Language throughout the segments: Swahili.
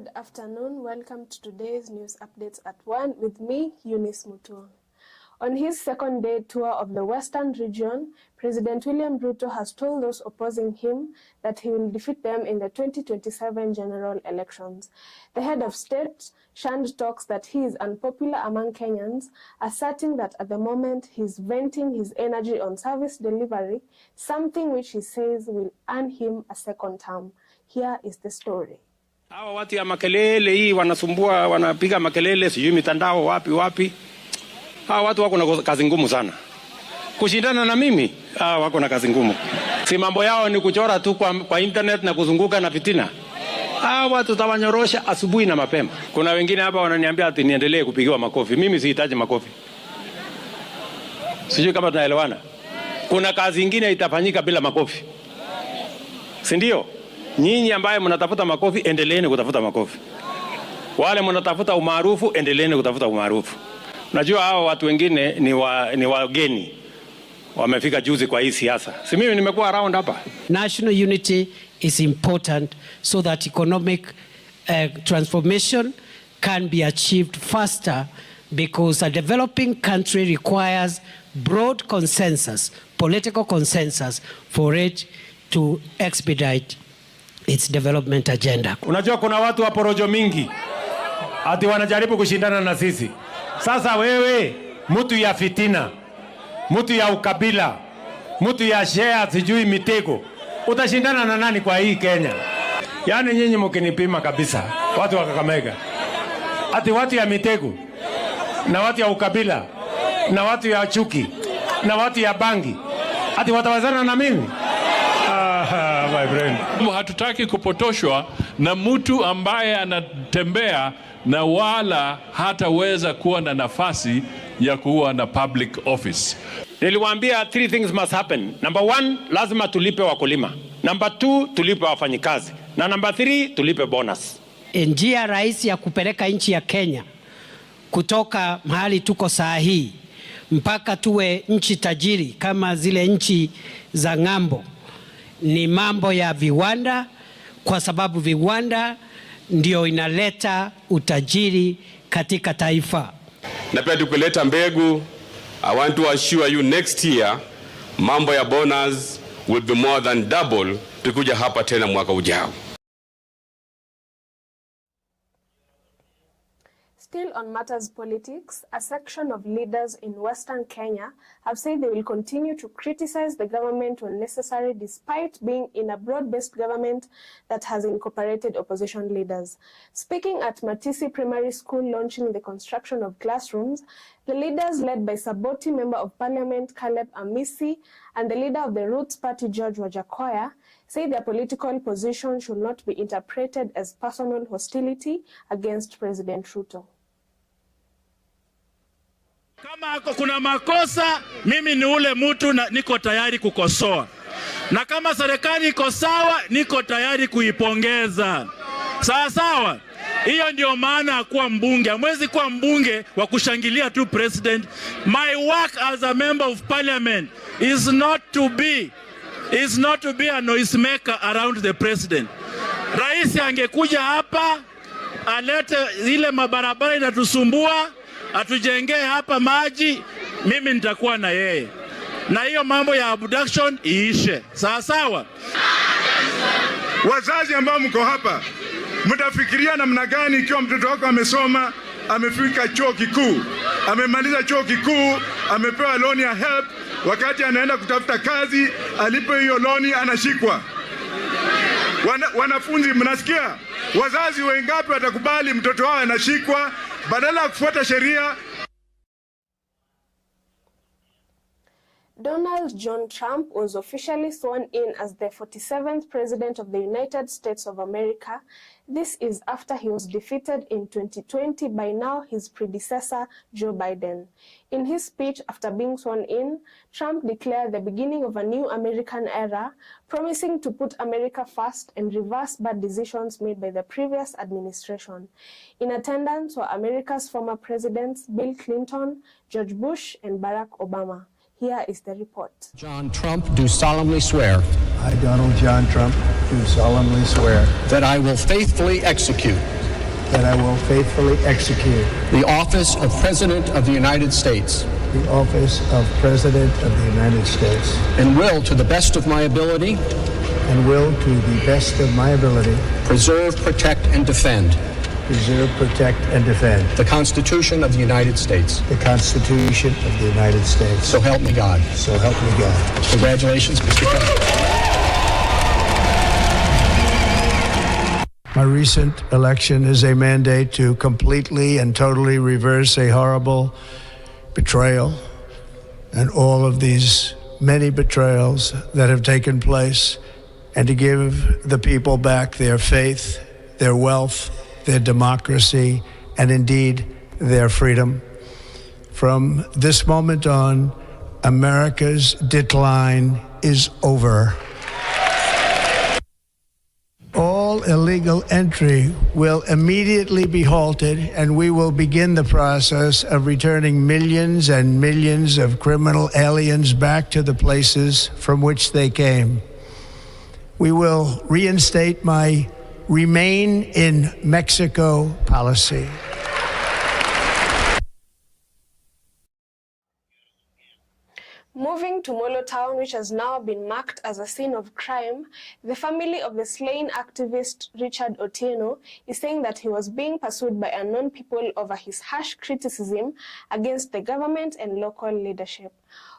Good afternoon. Welcome to today's news updates at 1 with me, Eunice Mutua. On his second day tour of the Western region, President William Ruto has told those opposing him that he will defeat them in the 2027 general elections. The head of state shunned talks that he is unpopular among Kenyans, asserting that at the moment he's venting his energy on service delivery, something which he says will earn him a second term. Here is the story. Hawa watu ya makelele hii wanasumbua, wanapiga makelele sijui mitandao wapi. Hawa watu wako na kazi ngumu sana. Kushindana na mimi, wako na kazi ngumu. Si mambo yao ni kuchora tu kwa internet na kuzunguka na fitina. Hawa watu tawanyorosha asubuhi na mapema. Kuna wengine hapa wananiambia ati niendelee kupigiwa makofi. Mimi sihitaji makofi. Sijui kama tunaelewana. Kuna kazi nyingine itafanyika bila makofi. Si ndio? Nyinyi ambaye mnatafuta makofi, endeleeni kutafuta makofi. Wale mnatafuta umaarufu, endeleeni kutafuta umaarufu. Najua hao watu wengine ni wageni. Wamefika juzi kwa hii siasa. Si mimi nimekuwa around hapa. National unity is important so that economic transformation can be achieved faster, because a developing country requires broad consensus, political consensus, for it to expedite its development agenda. Unajua kuna watu wa porojo mingi ati wanajaribu kushindana na sisi. Sasa wewe mtu ya fitina, mtu ya ukabila, mtu ya share sijui mitego, utashindana na nani kwa hii Kenya? Yaani nyinyi mkinipima kabisa, watu wa Kakamega, ati watu ya mitego na watu ya ukabila na watu ya chuki na watu ya bangi, ati watawazana na mimi? My friend. Hatutaki kupotoshwa na mtu ambaye anatembea na wala hataweza kuwa na nafasi ya kuwa na public office. Niliwaambia 3 things must happen. Number 1, lazima tulipe wakulima. Number 2, tulipe wafanyikazi. Na number 3, tulipe bonus. Njia rahisi ya kupeleka nchi ya Kenya kutoka mahali tuko saa hii mpaka tuwe nchi tajiri kama zile nchi za ng'ambo ni mambo ya viwanda, kwa sababu viwanda ndio inaleta utajiri katika taifa. Na pia tukileta mbegu, I want to assure you next year mambo ya bonus will be more than double tukuja hapa tena mwaka ujao. Still on matters politics, a section of leaders in Western Kenya have said they will continue to criticize the government when necessary, despite being in a broad-based government that has incorporated opposition leaders. Speaking at Matisi Primary School launching the construction of classrooms, the leaders led by Saboti Member of Parliament Caleb Amisi and the leader of the Roots Party George Wachera say their political position should not be interpreted as personal hostility against President Ruto. Kama kuna makosa, mimi ni ule mtu na niko tayari kukosoa. Na kama serikali iko sawa, niko tayari kuipongeza. Sawa sawa. Hiyo ndio maana kuwa mbunge. Hamwezi kuwa mbunge wa kushangilia tu president. My work as a member of parliament is not to be a noisemaker around the president. Rais angekuja hapa, alete ile mabarabara inatusumbua, atujengee hapa maji, mimi nitakuwa na yeye. Na hiyo mambo ya abduction iishe. Sawa sawa. Wazazi ambao mko hapa, mtafikiria namna gani ikiwa mtoto wako amesoma, amefika chuo kikuu, amemaliza chuo kikuu, amepewa loan ya help, wakati anaenda kutafuta kazi, alipo hiyo loan anashikwa. Wanafunzi mnasikia? Wazazi wengapi watakubali mtoto wao anashikwa badala ya kufuata sheria? Donald John Trump was officially sworn in as the 47th President of the United States of America. This is after he was defeated in 2020 by now his predecessor, Joe Biden. In his speech after being sworn in, Trump declared the beginning of a new American era, promising to put America first and reverse bad decisions made by the previous administration. In attendance were America's former presidents Bill Clinton, George Bush, and Barack Obama. Here is the report. John Trump, do solemnly swear. I, Donald John Trump, do solemnly swear that I will faithfully execute that I will faithfully execute the office of President of the United States the office of President of the United States and will, to the best of my ability, preserve, protect, and defend the Constitution of the United States. So help me God. Congratulations, Mr. President. My recent election is a mandate to completely and totally reverse a horrible betrayal and all of these many betrayals that have taken place, and to give the people back their faith, their wealth, their democracy, and indeed their freedom. From this moment on, America's decline is over. All illegal entry will immediately be halted, and we will begin the process of returning millions and millions of criminal aliens back to the places from which they came. We will reinstate my Remain in Mexico policy. Moving to Molo Town, which has now been marked as a scene of crime, the family of the slain activist Richard Otieno is saying that he was being pursued by unknown people over his harsh criticism against the government and local leadership.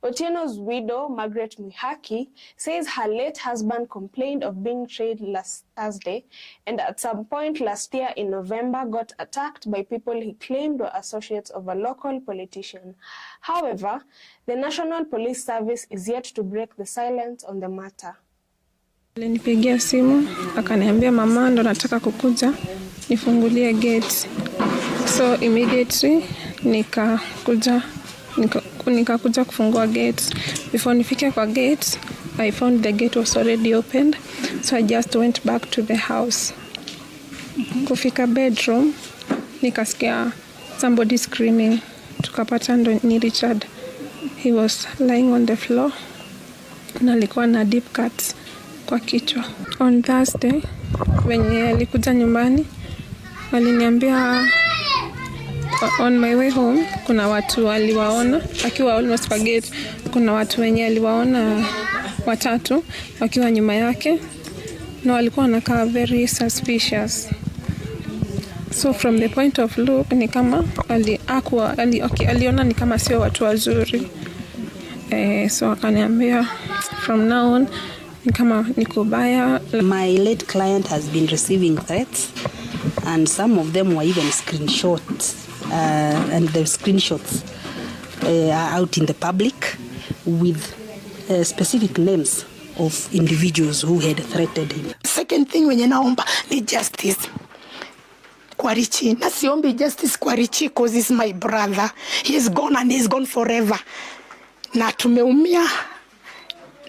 Otieno's widow, Margaret Mwihaki, says her late husband complained of being betrayed last Thursday, and at some point last year in November got attacked by people he claimed were associates of a local politician. However, the National Police Service is yet to break the silence on the matter. Alinipigia simu, akaniambia mama ndo nataka kukuja, nifungulie gate. So immediately nikakuja kufungua gate. Before nifike kwa gate, I found the gate was already opened, so I just went back to the house. Kufika bedroom, nikasikia somebody screaming. Tukapata ndo ni Richard. He was lying on the floor na alikuwa na deep cuts kwa kichwa. On Thursday, wenye alikuja nyumbani, waliniambia on my way home, kuna watu aliwaona, akiwa almost kwa gate, kuna watu wenye aliwaona watatu, wakiwa nyuma yake, na walikuwa wanakaa very suspicious. So from the point of look, ni kama aliona ni kama sio watu wazuri. So akaniambia from now on, ni kama niko baya. My late client has been receiving threats, and some of them were even screenshots. And the screenshots are out in the public with specific names of individuals who had threatened him. Second thing wenye naomba ni justice kwa Richi. Na siombi justice kwa Richi because he's my brother. He is gone and he is gone forever. Na tumeumia,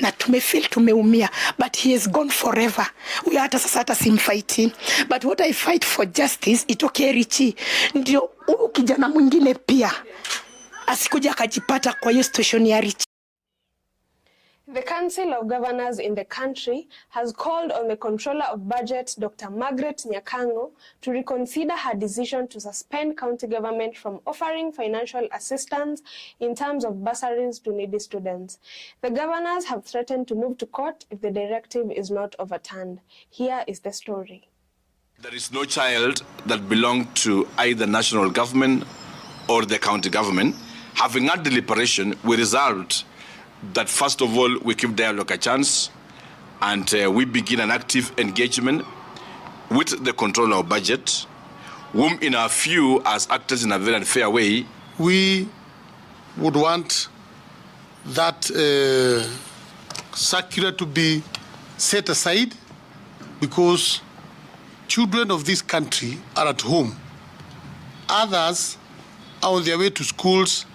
na tumeumia, but he is gone forever. Huyo hata sasa hata simfighting. But what I fight for justice, itoke Richi. Ndio huyu kijana mwingine pia asikuja akajipata kwa hiyo situation ya Richi. The Council of Governors in the country has called on the Controller of Budget, Dr. Margaret Nyakango, to reconsider her decision to suspend county government from offering financial assistance in terms of bursaries to needy students. The governors have threatened to move to court if the directive is not overturned. Here is the story. There is no child that belongs to either national government or the county government. Having had deliberation, we resolved that first of all, we give dialogue a chance, and we begin an active engagement with the controller of budget, whom in our view has acted in a very unfair way. We would want that circular to be set aside because children of this country are at home. Others are on their way to schools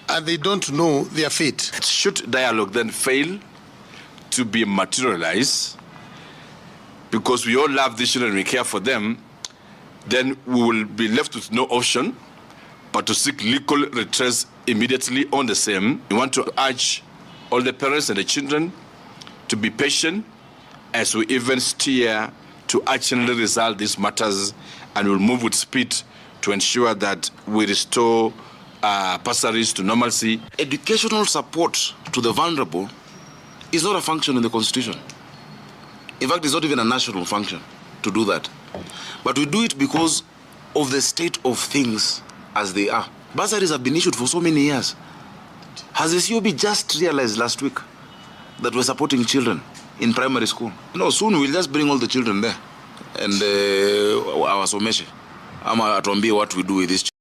and they don't know their fate. Should dialogue then fail to be materialized, because we all love these children and we care for them, then we will be left with no option but to seek legal redress immediately on the same. We want to urge all the parents and the children to be patient as we even steer to actually resolve these matters and will move with speed to ensure that we restore bursaries to normalcy. Educational support to the vulnerable is not a function in the Constitution. In fact, it's not even a national function to do that. But we do it because of the state of things as they are. Bursaries have been issued for so many years. Has the COB just realized last week that we're supporting children in primary school? No, soon we'll just bring all the children there and our someshe. Ama atuambie what we do with these children.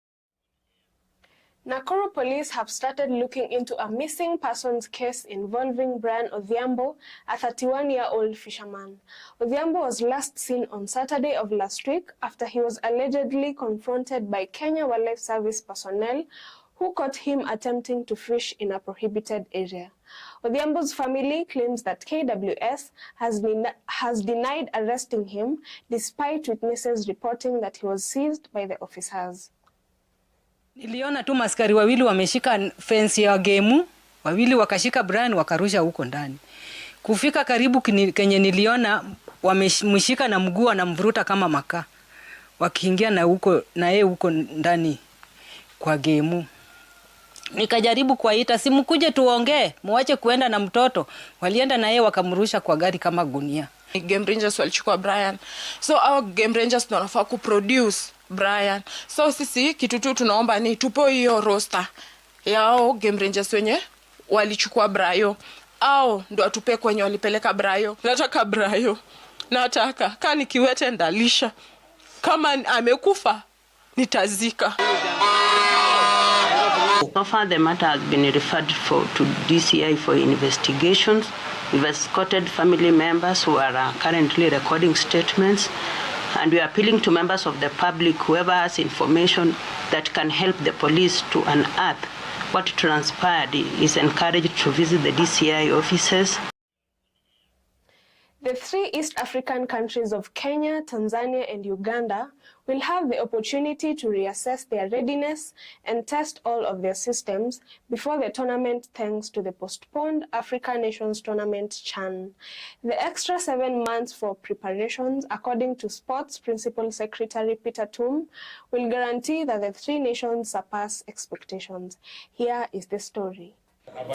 Nakuru police have started looking into a missing persons case involving Brian Odhiambo, a 31-year-old fisherman. Odhiambo was last seen on Saturday of last week after he was allegedly confronted by Kenya Wildlife Service personnel who caught him attempting to fish in a prohibited area. Odhiambo's family claims that KWS has denied arresting him despite witnesses reporting that he was seized by the officers. Niliona tu maskari wawili wameshika fence ya gemu, wawili wakashika Brian wakarusha huko ndani. Kufika karibu kenye niliona wamemshika na mguu anamvuruta kama makaa. Wakiingia na yeye huko ndani kwa gemu. Nikajaribu kuwaita, simkuje tuongee, muache kuenda na mtoto. Walienda na yeye wakamrusha kwa gari kama gunia. Game Rangers walichukua Brian. So our Game Rangers tunafaa kuproduce Brian. So sisi kitu tu tunaomba ni tupo hiyo roster yao Game Rangers wenye walichukua Brayo. Au ndo atupe kwenye walipeleka Brayo. Nataka Brayo. Nataka kani kiwete ndalisha. Kama amekufa nitazika. So far, the matter has been referred to DCI for investigations. We've escorted family members who are currently recording statements, and we are appealing to members of the public, whoever has information that can help the police to unearth what transpired is encouraged to visit the DCI offices. The 3 East African countries of Kenya, Tanzania, and Uganda will have the opportunity to reassess their readiness and test all of their systems before the tournament thanks to the postponed African Nations Tournament CHAN. The extra 7 months for preparations, according to Sports Principal Secretary Peter Tum, will guarantee that the 3 nations surpass expectations. Here is the story.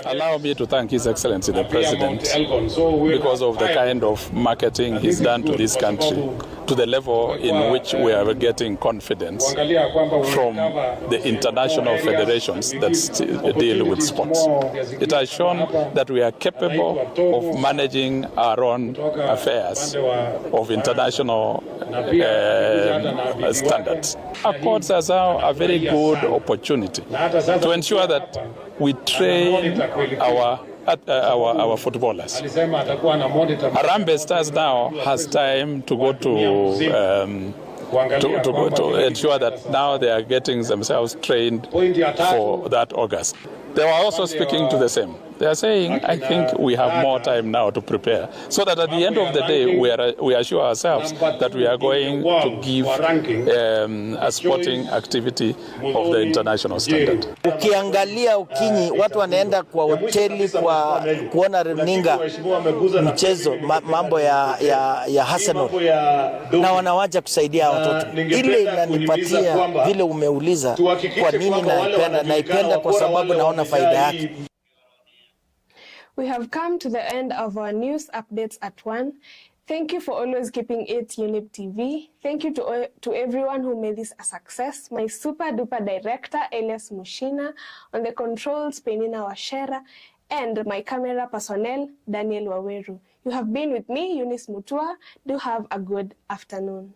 Allow me to thank His Excellency the President because of the kind of marketing he's done to this country, to the level in which we are getting confidence from the international federations that deal with sports. It has shown that we are capable of managing our own affairs of international standards. Accords us now a very good opportunity to ensure that we train our footballers. Harambee Stars now has time to go to ensure that now they are getting themselves trained for that August. They were also speaking to the same. They are saying, I think we have more time now to prepare, so that at the end of the day, we assure ourselves that we are going to give a sporting activity of the international standard. Ukiangalia Ukinyi, watu wanaenda kwa hoteli kwa kuona runinga mchezo, mambo ya Arsenal, na wanawacha kusaidia watoto. Ile inanipatia vile umeuliza kwa nini naipenda kwa sababu naona faida yake. We have come to the end of our news updates at 1. Thank you for always keeping it Younib TV. Thank you to everyone who made this a success. My super duper director, Elias Muchina, on the controls, Peninah Wachera, and my camera personnel, Daniel Waweru. You have been with me, Eunice Mutua. Do have a good afternoon.